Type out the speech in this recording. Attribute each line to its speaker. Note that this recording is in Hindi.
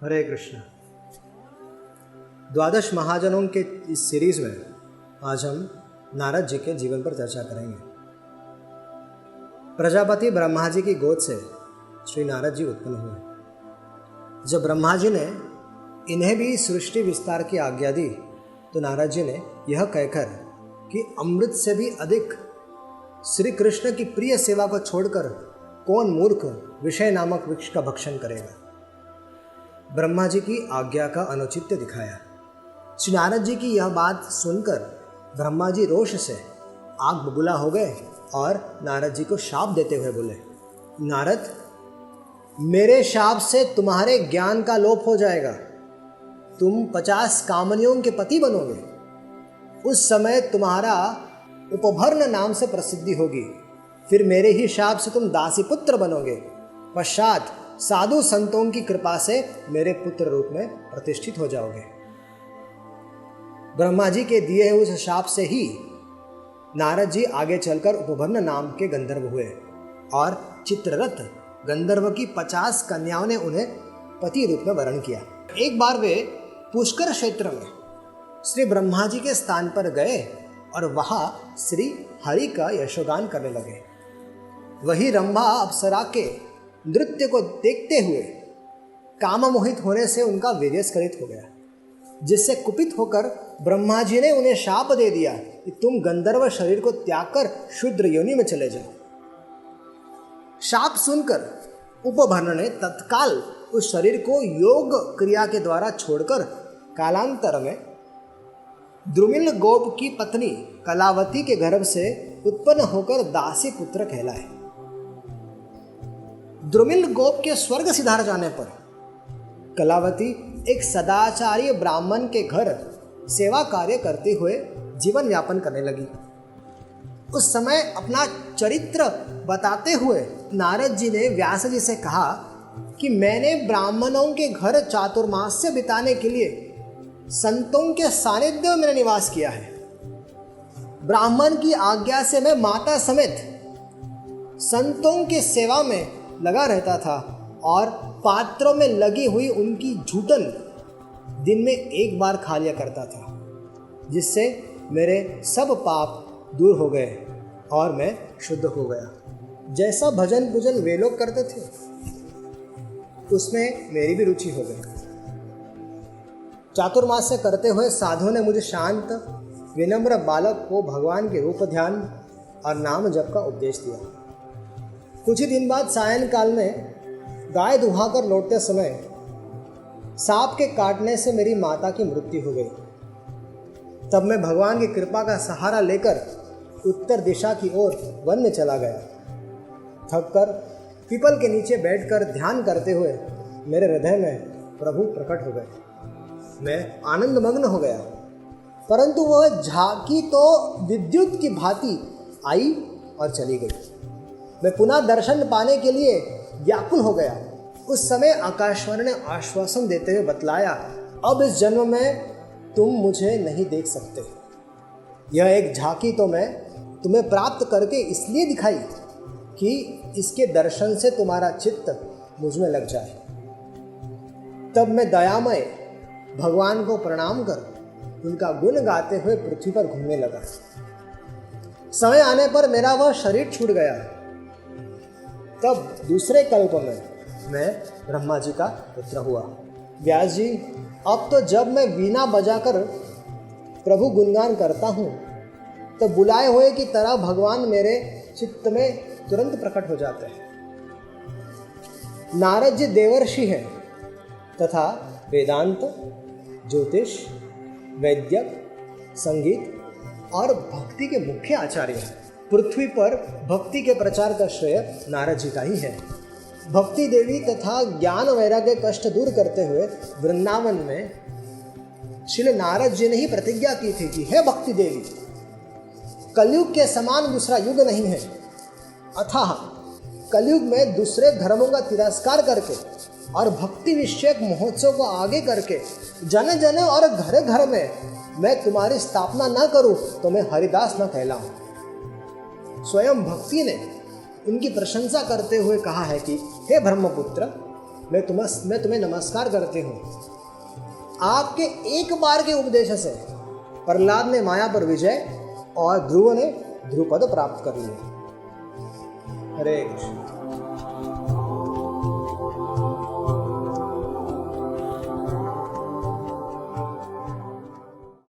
Speaker 1: हरे कृष्ण। द्वादश महाजनों के इस सीरीज में आज हम नारद जी के जीवन पर चर्चा करेंगे। प्रजापति ब्रह्मा जी की गोद से श्री नारद जी उत्पन्न हुए। जब ब्रह्मा जी ने इन्हें भी सृष्टि विस्तार की आज्ञा दी तो नारद जी ने यह कहकर कि अमृत से भी अधिक श्री कृष्ण की प्रिय सेवा को छोड़कर कौन मूर्ख विषय नामक वृक्ष का भक्षण करेगा, ब्रह्मा जी की आज्ञा का अनुचित्य दिखाया। श्री नारद जी की यह बात सुनकर ब्रह्मा जी रोष से आग बबूला हो गए और नारद जी को शाप देते हुए बोले, नारद, मेरे शाप से तुम्हारे ज्ञान का लोप हो जाएगा, तुम 50 कामनियों के पति बनोगे। उस समय तुम्हारा उपभर्ण नाम से प्रसिद्धि होगी, फिर मेरे ही शाप से तुम दासी पुत्र बनोगे, पश्चात साधु संतों की कृपा से मेरे पुत्र रूप में प्रतिष्ठित हो जाओगे। ब्रह्मा जी के दिए हुए उस शाप से ही नारद जी आगे चलकर उपभर्ण नाम के गंधर्व हुए और चित्ररथ गंधर्व की 50 कन्याओं ने उन्हें पति रूप में वरण किया। एक बार वे पुष्कर क्षेत्र में श्री ब्रह्मा जी के स्थान पर गए और वहां श्री हरि का यशोगान करने लगे। वही रंभा अप्सरा के नृत्य को देखते हुए काममोहित होने से उनका वीर्य स्खलित हो गया, जिससे कुपित होकर ब्रह्मा जी ने उन्हें शाप दे दिया कि तुम गंधर्व शरीर को त्याग कर शूद्र योनि में चले जाओ। शाप सुनकर उपभर्ण ने तत्काल उस शरीर को योग क्रिया के द्वारा छोड़कर कालांतर में द्रुमिल गोप की पत्नी कलावती के गर्भ से उत्पन्न होकर दासी पुत्र कहलाए। द्रुमिल गोप के स्वर्ग सिधार जाने पर कलावती एक सदाचारी ब्राह्मण के घर सेवा कार्य करते हुए जीवन यापन करने लगी। उस समय अपना चरित्र बताते हुए नारद जी ने व्यास जी से कहा कि मैंने ब्राह्मणों के घर चातुर्मास्य बिताने के लिए संतों के सानिध्य में निवास किया है। ब्राह्मण की आज्ञा से मैं माता समेत संतों की सेवा में लगा रहता था और पात्रों में लगी हुई उनकी झूठन दिन में एक बार खा लिया करता था, जिससे मेरे सब पाप दूर हो गए और मैं शुद्ध हो गया। जैसा भजन पूजन वे लोग करते थे उसमें मेरी भी रुचि हो गई। चातुर्मास्य करते हुए साधुओं ने मुझे शांत विनम्र बालक को भगवान के रूप ध्यान और नाम जप का उपदेश दिया। कुछ ही दिन बाद सायंकाल में गाय दुहाकर लौटते समय सांप के काटने से मेरी माता की मृत्यु हो गई। तब मैं भगवान की कृपा का सहारा लेकर उत्तर दिशा की ओर वन में चला गया। थककर पीपल के नीचे बैठकर ध्यान करते हुए मेरे हृदय में प्रभु प्रकट हो गए। मैं आनंदमग्न हो गया, परंतु वह झांकी तो विद्युत की भांति आई और चली गई। मैं पुनः दर्शन पाने के लिए व्याकुल हो गया। उस समय आकाशवाणी ने आश्वासन देते हुए बतलाया, अब इस जन्म में तुम मुझे नहीं देख सकते। यह एक झांकी तो मैं तुम्हें प्राप्त करके इसलिए दिखाई कि इसके दर्शन से तुम्हारा चित्त मुझ में लग जाए। तब मैं दयामय भगवान को प्रणाम कर उनका गुण गाते हुए पृथ्वी पर घूमने लगा। समय आने पर मेरा वह शरीर छूट गया। तब दूसरे कल्प में मैं ब्रह्मा जी का पुत्र हुआ। व्यास जी, अब तो जब मैं वीणा बजाकर प्रभु गुणगान करता हूँ तो बुलाए हुए की तरह भगवान मेरे चित्त में तुरंत प्रकट हो जाते हैं। नारद जी देवर्षि हैं तथा वेदांत, ज्योतिष, वैद्यक, संगीत और भक्ति के मुख्य आचार्य हैं। पृथ्वी पर भक्ति के प्रचार का श्रेय नारद जी का ही है। भक्ति देवी तथा ज्ञान वैराग्य कष्ट दूर करते हुए वृंदावन में श्री नारद जी ने ही प्रतिज्ञा की थी कि हे भक्ति देवी, कलयुग के समान दूसरा युग नहीं है। अतः कलयुग में दूसरे धर्मों का तिरस्कार करके और भक्ति विषयक महोत्सव को आगे करके जन जन और घर घर में मैं तुम्हारी स्थापना न करूं तो मैं हरिदास न कहलाऊं। स्वयं भक्ति ने उनकी प्रशंसा करते हुए कहा है कि हे ब्रह्मपुत्र, मैं तुम्हें नमस्कार करती हूँ। आपके एक बार के उपदेश से प्रहलाद ने माया पर विजय और ध्रुव ने ध्रुपद प्राप्त कर लिया। हरे कृष्ण।